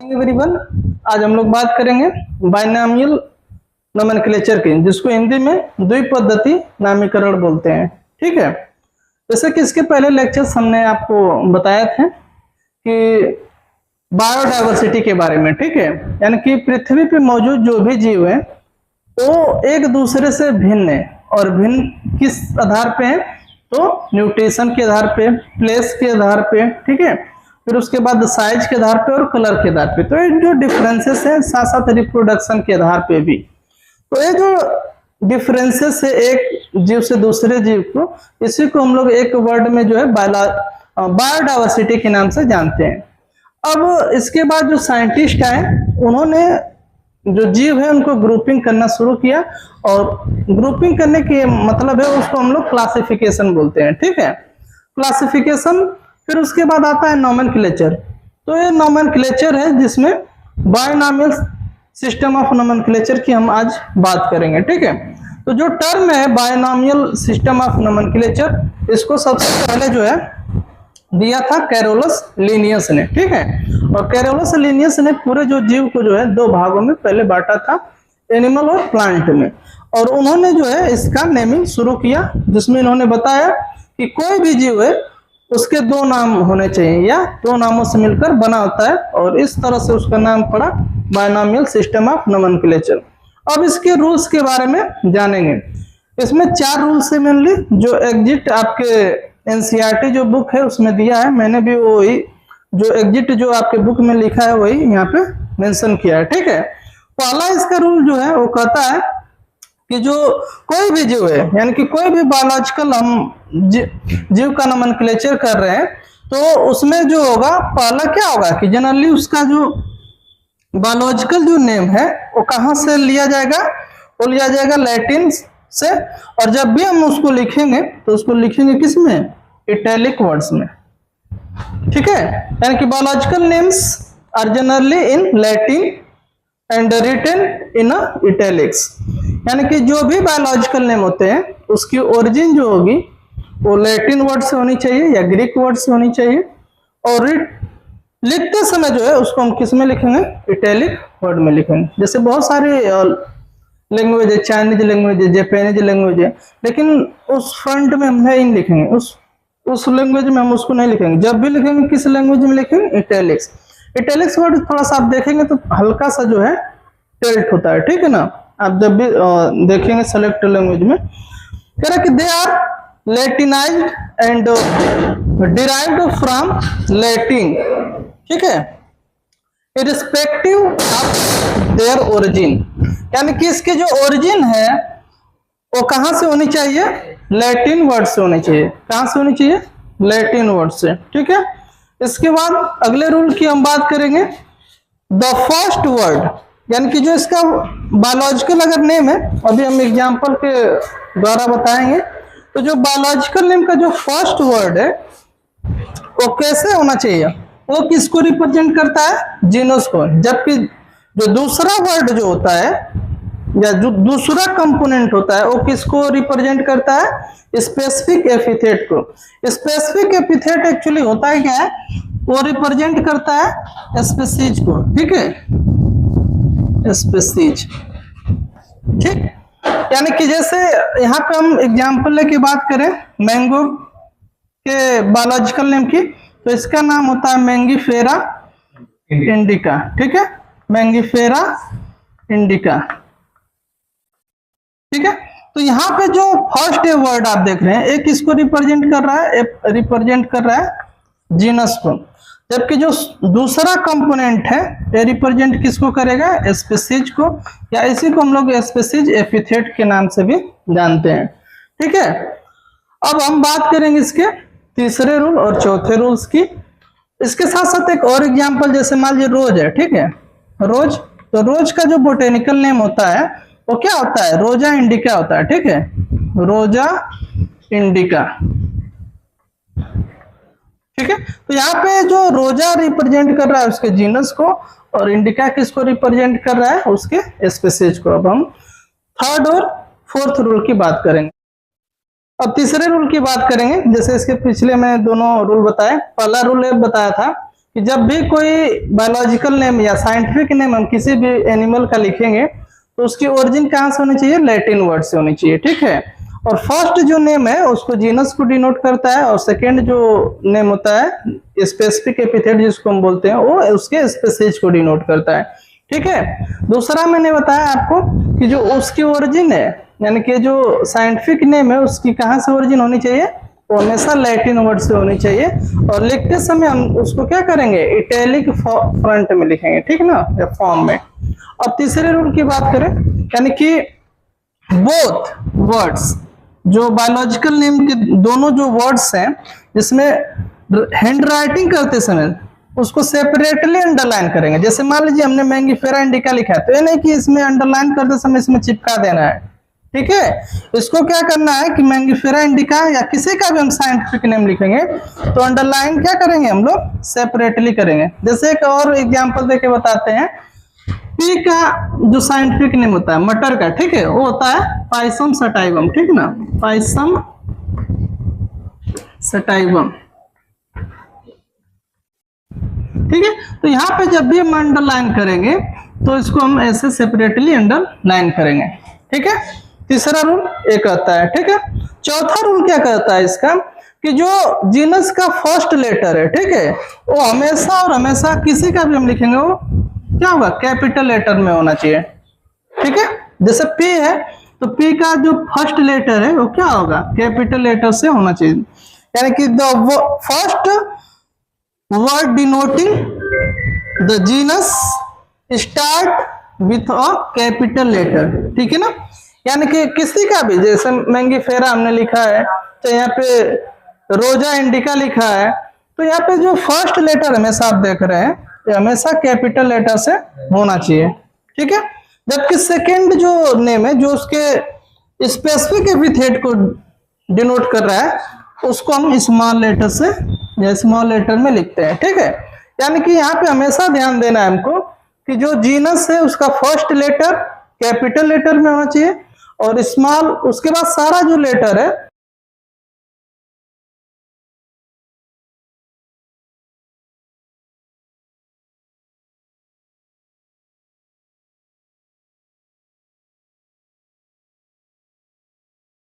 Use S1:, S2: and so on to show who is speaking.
S1: Everyone, आज हम लोग बात करेंगे बाइनॉमियल नोमेनक्लेचर की, जिसको हिंदी में द्विपद्धति नामीकरण बोलते हैं। ठीक है, जैसे कि इसके पहले लेक्चर्स हमने आपको बताए थे कि बायोडायवर्सिटी के बारे में। ठीक है, यानी कि पृथ्वी पे मौजूद जो भी जीव है वो एक दूसरे से भिन्न है, और भिन्न किस आधार पे है? तो न्यूट्रिशन के आधार पे, प्लेस के आधार पे, ठीक है, फिर उसके बाद साइज के आधार पे और कलर के आधार पे। तो ये जो डिफरेंसेस है, साथ साथ रिप्रोडक्शन के आधार पे भी। तो ये जो डिफरेंसेस है एक जीव से दूसरे जीव को, इसी को हम लोग एक वर्ड में जो है बायोडायवर्सिटी के नाम से जानते हैं। अब इसके बाद जो साइंटिस्ट आए, उन्होंने जो जीव है उनको ग्रुपिंग करना शुरू किया, और ग्रुपिंग करने के मतलब है उसको हम लोग क्लासिफिकेशन बोलते हैं। ठीक है, क्लासिफिकेशन। फिर उसके बाद आता है नोमेनक्लेचर। तो ये नोमेनक्लेचर है जिसमें बाइनॉमियल सिस्टम ऑफ नोमेनक्लेचर की हम आज बात करेंगे। ठीक है, तो जो टर्म है बाइनॉमियल सिस्टम ऑफ नोमेनक्लेचर, इसको सबसे पहले जो है दिया था कैरोलस लिनियस ने। ठीक है, और कैरोलस लिनियस ने पूरे जो जीव को जो है दो भागों में पहले बांटा था, एनिमल और प्लांट में। और उन्होंने जो है इसका नेमिंग शुरू किया, जिसमें इन्होंने बताया कि कोई भी जीव है उसके दो नाम होने चाहिए या दो नामों से मिलकर बना होता है, और इस तरह से उसका नाम पड़ा बाइनॉमियल सिस्टम ऑफ नोमेनक्लेचर। अब इसके रूल्स के बारे में जानेंगे। इसमें 4 रूल्स है मेनली, जो एग्जिट आपके एनसीईआरटी जो बुक है उसमें दिया है। मैंने भी वही जो एग्जिट जो आपके बुक में लिखा है वही यहाँ पे मेंशन किया है। ठीक है, पहला इसका रूल जो है वो कहता है कि जो कोई भी जीव है, यानी कि कोई भी बायोलॉजिकल हम जीव का नोमेनक्लेचर कर रहे हैं, तो उसमें जो होगा पहला क्या होगा कि जनरली उसका जो बायोलॉजिकल जो नेम है वो कहाँ से लिया जाएगा? वो लिया जाएगा लैटिन से। और जब भी हम उसको लिखेंगे तो उसको लिखेंगे किस में? इटैलिक वर्ड्स में। ठीक है, यानी कि biological names are generally in Latin and written in italics. यानी कि जो भी बायोलॉजिकल नेम होते हैं उसकी ओरिजिन जो होगी वो लैटिन वर्ड से होनी चाहिए या ग्रीक वर्ड से होनी चाहिए, और लिखते समय जो है उसको हम किस में लिखेंगे? इटैलिक वर्ड में लिखेंगे। जैसे बहुत सारे लैंग्वेज है, चाइनीज लैंग्वेज है, जापानीज लैंग्वेज है, लेकिन उस फ्रंट में हम नहीं लिखेंगे, उस लैंग्वेज में हम उसको नहीं लिखेंगे। जब भी लिखेंगे किस लैंग्वेज में लिखेंगे? इटैलिक्स। इटैलिक्स वर्ड थोड़ा सा आप देखेंगे तो हल्का सा जो है टिल्ट होता है। ठीक है ना, आप जब भी देखेंगे सेलेक्ट लैंग्वेज में, कह रहा कि they are latinized and derived from Latin. ठीक है, इररिस्पेक्टिव ऑफ देयर ओरिजिन, यानी कि इसके जो ओरिजिन है वो कहां से होनी चाहिए? लैटिन वर्ड से होनी चाहिए। कहां से होनी चाहिए? लैटिन वर्ड से। ठीक है, इसके बाद अगले रूल की हम बात करेंगे, द फर्स्ट वर्ड, यानी कि जो इसका बायोलॉजिकल अगर नेम है, अभी हम एग्जांपल के द्वारा बताएंगे, तो जो बायोलॉजिकल नेम का जो फर्स्ट वर्ड है वो कैसे होना चाहिए? वो किसको रिप्रेजेंट करता है? जीनस को। जबकि जो दूसरा वर्ड जो होता है या जो दूसरा कंपोनेंट होता है वो किसको रिप्रेजेंट करता है? स्पेसिफिक एपिथेट को। स्पेसिफिक एपिथेट एक्चुअली होता है क्या है? वो रिप्रेजेंट करता है स्पीशीज को। ठीक है, स्पीशीज। ठीक, यानी कि जैसे यहाँ पे हम एग्जांपल लेके बात करें मैंगो के बायोलॉजिकल नेम की, तो इसका नाम होता है मैंगीफेरा इंडिका। ठीक है, मैंगीफेरा इंडिका। ठीक है, तो यहाँ पे जो फर्स्ट वर्ड आप देख रहे हैं, एक इसको रिप्रेजेंट कर रहा है, एक रिप्रेजेंट कर रहा है जीनस को, जबकि जो दूसरा कंपोनेंट है ये रिप्रेजेंट किसको करेगा? स्पीशीज को, या इसी को हम लोग स्पीशीज एपिथेट के नाम से भी जानते हैं। ठीक है, अब हम बात करेंगे इसके तीसरे रूल और चौथे रूल्स की। इसके साथ साथ एक और एग्जांपल, जैसे मान लीजिए रोज है। ठीक है, रोज, तो रोज का जो बोटेनिकल नेम होता है वो क्या होता है? रोजा इंडिका होता है। ठीक है, रोजा इंडिका। ठीक है, तो यहाँ पे जो रोजा रिप्रेजेंट कर रहा है उसके जीनस को, और इंडिका किसको रिप्रेजेंट कर रहा है? उसके स्पीशीज को। अब हम थर्ड और फोर्थ रूल की बात करेंगे। अब तीसरे रूल की बात करेंगे। जैसे इसके पिछले में दोनों रूल बताए, पहला रूल बताया था कि जब भी कोई बायोलॉजिकल नेम या साइंटिफिक नेम हम किसी भी एनिमल का लिखेंगे तो उसकी ओरिजिन कहाँ से होनी चाहिए, लैटिन वर्ड से होनी चाहिए, ठीक है। और फर्स्ट जो नेम है उसको जीनस को डिनोट करता है, और सेकेंड जो नेम होता है स्पेसिफिक एपिथेट जिसको हम बोलते हैं वो उसके स्पेसीज को डिनोट करता है, ठीक है। दूसरा मैंने बताया आपको कि जो उसकी ओरिजिन है, यानी कि जो साइंटिफिक नेम है उसकी कहाँ से ओरिजिन होनी चाहिए, वो हमेशा लैटिन वर्ड से होनी चाहिए। और लिखते समय हम उसको क्या करेंगे, इटैलिक फ्रंट में लिखेंगे, ठीक ना, या फॉर्म में। अब तीसरे रूल की बात करें, यानी कि बोथ वर्ड्स, जो बायोलॉजिकल नेम के दोनों जो वर्ड्स हैं जिसमें हैंड राइटिंग करते समय उसको सेपरेटली अंडरलाइन करेंगे। जैसे मान लीजिए हमने मैंगीफेरा इंडिका लिखा है, तो ये नहीं कि इसमें अंडरलाइन करते समय इसमें चिपका देना है, ठीक है। इसको क्या करना है कि मैंगीफेरा इंडिका या किसी का भी हम साइंटिफिक नेम लिखेंगे तो अंडरलाइन क्या करेंगे, हम लोग सेपरेटली करेंगे। जैसे एक और एग्जांपल देके बताते हैं, पी का जो साइंटिफिक नेम होता है मटर का, ठीक है, वो होता है पाइसम सटाइवम, ठीक ना, पाइसम सटाइवम, ठीक है। तो यहाँ पे जब भी हम अंडरलाइन करेंगे तो इसको हम ऐसे सेपरेटली अंडरलाइन करेंगे, ठीक है। तीसरा रूल ये कहता है, ठीक है। चौथा रूल क्या कहता है इसका, कि जो जीनस का फर्स्ट लेटर है, ठीक है, वो हमेशा और हमेशा किसी का भी हम लिखेंगे वो क्या होगा, कैपिटल लेटर में होना चाहिए, ठीक है। जैसे पी है तो पी का जो फर्स्ट लेटर है वो क्या होगा, कैपिटल लेटर से होना चाहिए, यानी कि the first word denoting the genus start with a capital letter, ठीक है ना। यानी कि किसी का भी, जैसे मैंगीफेरा हमने लिखा है तो यहाँ पे रोजा इंडिका लिखा है, तो यहाँ पे जो फर्स्ट लेटर हमेशा आप देख रहे हैं ये हमेशा कैपिटल लेटर से होना चाहिए, ठीक है। जबकि सेकेंड जो नेम है जो उसके स्पेसिफिक एपिथेट को डिनोट कर रहा है उसको हम स्मॉल लेटर से या स्मॉल लेटर में लिखते हैं, ठीक है। यानी कि यहाँ पे हमेशा ध्यान देना है हमको कि जो जीनस है उसका फर्स्ट लेटर कैपिटल लेटर में होना चाहिए और स्मॉल, उसके बाद सारा जो लेटर है